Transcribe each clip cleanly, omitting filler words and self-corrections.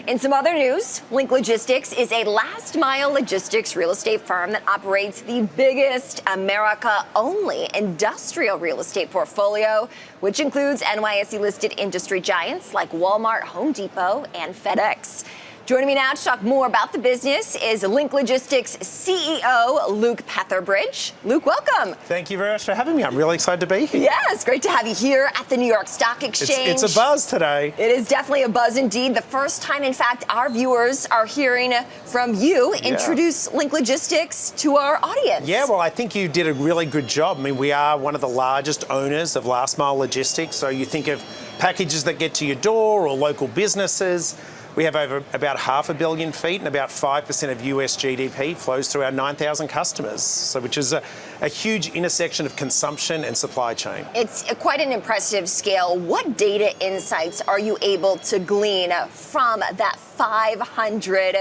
In some other news, Link Logistics is a last-mile logistics real estate firm that operates the biggest America-only industrial real estate portfolio, which includes NYSE-listed industry giants like Walmart, Home Depot, and FedEx. Joining me now to talk more about the business is Link Logistics CEO Luke Petherbridge. Luke, welcome. Thank you very much for having me. I'm really excited to be here. Yeah, it's great to have you here at the New York Stock Exchange. It's a buzz today. It is definitely a buzz indeed. The first time, in fact, our viewers are hearing from you introduce Link Logistics to our audience. Yeah, well, I think you did a really good job. I mean, we are one of the largest owners of last mile logistics. So you think of packages that get to your door or local businesses. We have over about 500 million feet, and about 5% of US GDP flows through our 9,000 customers, so which is a huge intersection of consumption and supply chain. It's quite an impressive scale. What data insights are you able to glean from that 500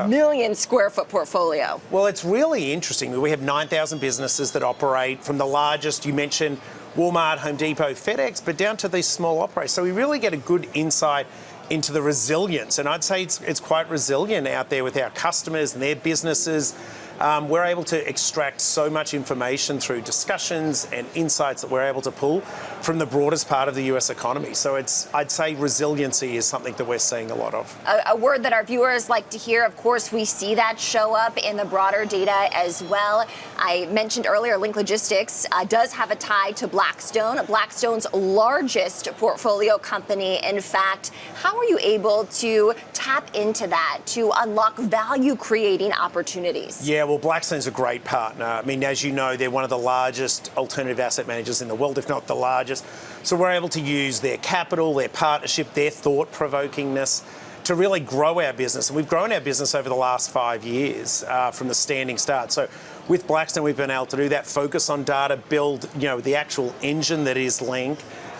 million square foot portfolio? Well, it's really interesting. We have 9,000 businesses that operate, from the largest, you mentioned Walmart, Home Depot, FedEx, but down to these small operators. So we really get a good insight into the resilience, and I'd say it's quite resilient out there with our customers and their businesses. We're able to extract so much information through discussions and insights that we're able to pull from the broadest part of the US economy. So I'd say resiliency is something that we're seeing a lot of. A word that our viewers like to hear, of course, we see that show up in the broader data as well. I mentioned earlier, Link Logistics does have a tie to Blackstone, Blackstone's largest portfolio company. In fact, how are you able to tap into that to unlock value-creating opportunities? Yeah, well, Blackstone's a great partner. I mean, as you know, they're one of the largest alternative asset managers in the world, if not the largest. So we're able to use their capital, their partnership, their thought-provokingness to really grow our business. And we've grown our business over the last 5 years from the standing start. So with Blackstone, we've been able to do that, focus on data, build, the actual engine that is Link,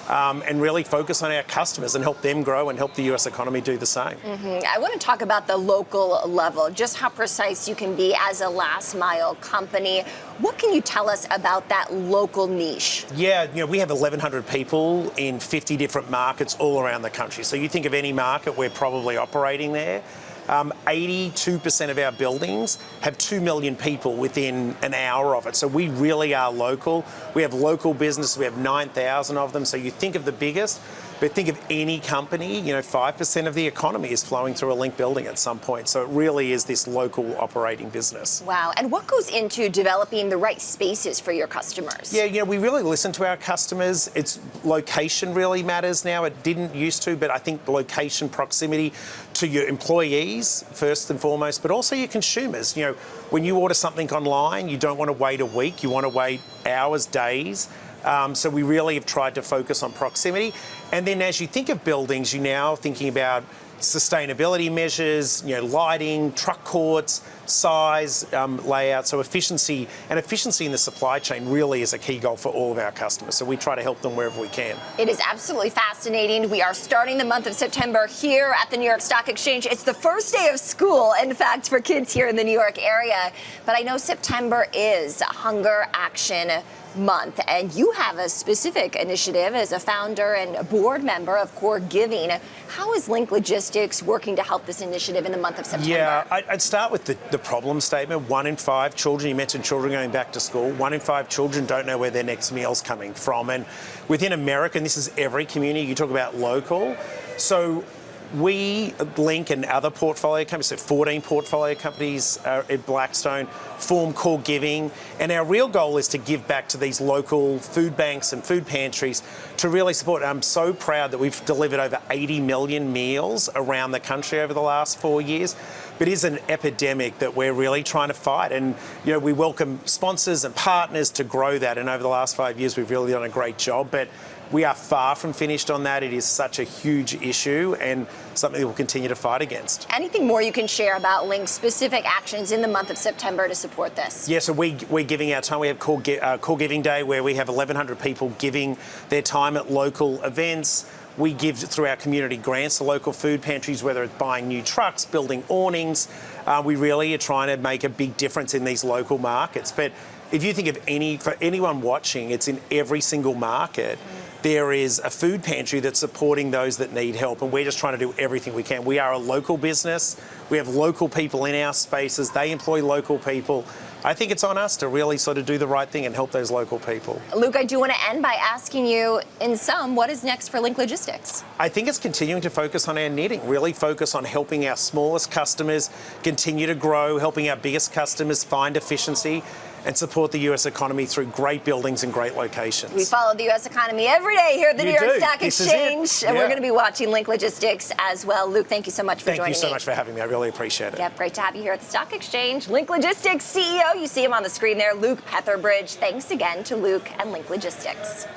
and really focus on our customers and help them grow and help the US economy do the same. I want to talk about the local level, just how precise you can be as a last mile company. What can you tell us about that local niche? Yeah, we have 1,100 people in 50 different markets all around the country. So you think of any market, we're probably operating there. 82% of our buildings have 2 million people within an hour of it. So we really are local. We have local business. We have 9,000 of them. So you think of the biggest, but think of any company, 5% of the economy is flowing through a Link building at some point. So it really is this local operating business. Wow. And what goes into developing the right spaces for your customers? Yeah, we really listen to our customers. It's location really matters now. It didn't used to, but I think location, proximity to your employees first and foremost, but also your consumers. When you order something online, you don't want to wait a week. You want to wait hours, days. So we really have tried to focus on proximity. And then as you think of buildings, you're now thinking about sustainability measures, lighting, truck courts, size, layout. So efficiency in the supply chain really is a key goal for all of our customers. So we try to help them wherever we can. It is absolutely fascinating. We are starting the month of September here at the New York Stock Exchange. It's the first day of school, in fact, for kids here in the New York area. But I know September is Hunger Action Month, and you have a specific initiative as a founder and a board member of CoreGiving. How is Link Logistics working to help this initiative in the month of September? Yeah, I'd start with the problem statement. 1 in 5 children, you mentioned children going back to school, 1 in 5 children don't know where their next meal's coming from. And within America, and this is every community, you talk about local. So we, Link and other portfolio companies, so 14 portfolio companies at Blackstone, form CoreGiving. And our real goal is to give back to these local food banks and food pantries to really support. I'm so proud that we've delivered over 80 million meals around the country over the last 4 years. But it is an epidemic that we're really trying to fight. And, we welcome sponsors and partners to grow that. And over the last 5 years, we've really done a great job. But we are far from finished on that. It is such a huge issue and something that we'll continue to fight against. Anything more you can share about Link's specific actions in the month of September to support this? Yeah, so we're giving our time. We have CoreGiving Day, where we have 1,100 people giving their time at local events. We give through our community grants to local food pantries, whether it's buying new trucks, building awnings. We really are trying to make a big difference in these local markets. But if you think of for anyone watching, it's in every single market. There is a food pantry that's supporting those that need help, and we're just trying to do everything we can. We are a local business. We have local people in our spaces. They employ local people. I think it's on us to really sort of do the right thing and help those local people. Luke, I do want to end by asking you, in sum, what is next for Link Logistics? I think it's continuing to focus on our knitting, really focus on helping our smallest customers continue to grow, helping our biggest customers find efficiency, and support the US economy through great buildings and great locations. We follow the US economy every day here at the New York Stock Exchange, and we're going to be watching Link Logistics as well. Luke, thank you so much for joining me. Thank you so much for having me. I really appreciate it. Yep, great to have you here at the Stock Exchange. Link Logistics CEO, you see him on the screen there, Luke Petherbridge. Thanks again to Luke and Link Logistics.